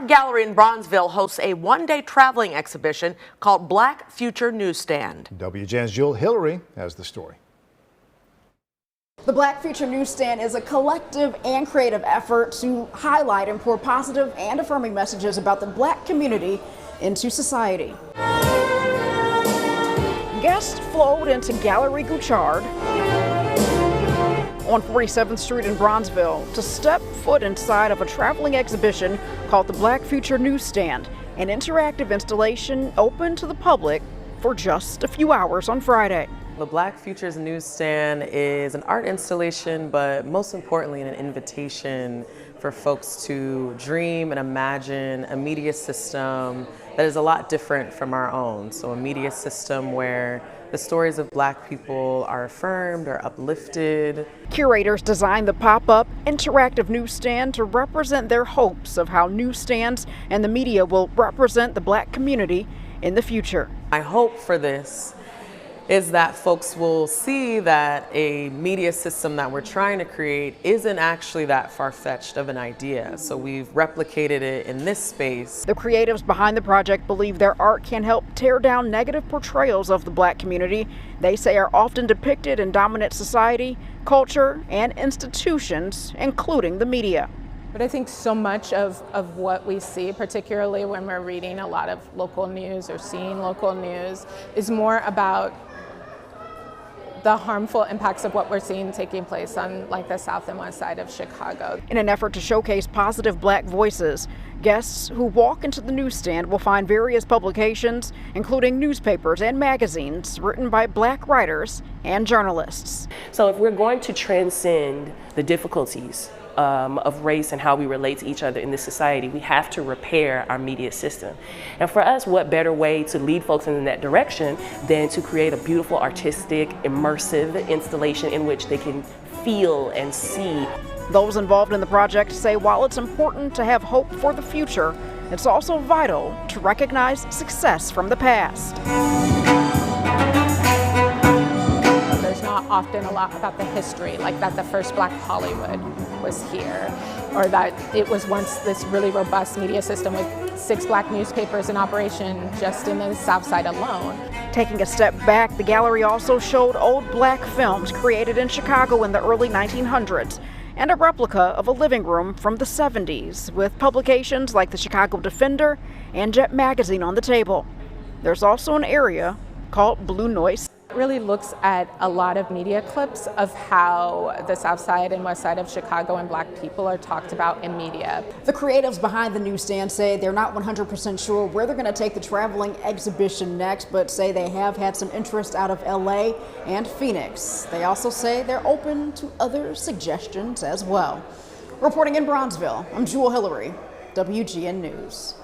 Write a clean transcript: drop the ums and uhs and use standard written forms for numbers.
Art Gallery in Bronzeville hosts a one-day traveling exhibition called Black Future Newsstand. WGN's Jewel Hillary has the story. The Black Future Newsstand is a collective and creative effort to highlight and pour positive and affirming messages about the Black community into society. Guests flowed into Gallery Gouchard on 47th Street in Bronzeville to step foot inside of a traveling exhibition called the Black Future Newsstand, an interactive installation open to the public for just a few hours on Friday. The Black Futures Newsstand is an art installation, but most importantly an invitation for folks to dream and imagine a media system that is a lot different from our own. So a media system where the stories of Black people are affirmed or uplifted. Curators designed the pop-up interactive newsstand to represent their hopes of how newsstands and the media will represent the Black community in the future. My hope for this is that folks will see that a media system that we're trying to create isn't actually that far-fetched of an idea. So we've replicated it in this space. The creatives behind the project believe their art can help tear down negative portrayals of the Black community they say are often depicted in dominant society, culture, and institutions, including the media. But I think so much of what we see, particularly when we're reading a lot of local news or seeing local news, is more about the harmful impacts of what we're seeing taking place on like the south and west side of Chicago. In an effort to showcase positive Black voices, guests who walk into the newsstand will find various publications, including newspapers and magazines written by Black writers and journalists. So if we're going to transcend the difficulties of race and how we relate to each other in this society, we have to repair our media system. And for us, what better way to lead folks in that direction than to create a beautiful, artistic, immersive installation in which they can feel and see. Those involved in the project say while it's important to have hope for the future, it's also vital to recognize success from the past. There's not often a lot about the history, like that the first Black Hollywood was here, or that it was once this really robust media system with 6 Black newspapers in operation just in the South Side alone. Taking a step back, the gallery also showed old Black films created in Chicago in the early 1900s and a replica of a living room from the 70s with publications like the Chicago Defender and Jet Magazine on the table. There's also an area called Blue Noise. It really looks at a lot of media clips of how the South Side and West Side of Chicago and Black people are talked about in media. The creatives behind the newsstand say they're not 100% sure where they're going to take the traveling exhibition next, but say they have had some interest out of LA and Phoenix. They also say they're open to other suggestions as well. Reporting in Bronzeville, I'm Jewel Hillary, WGN News.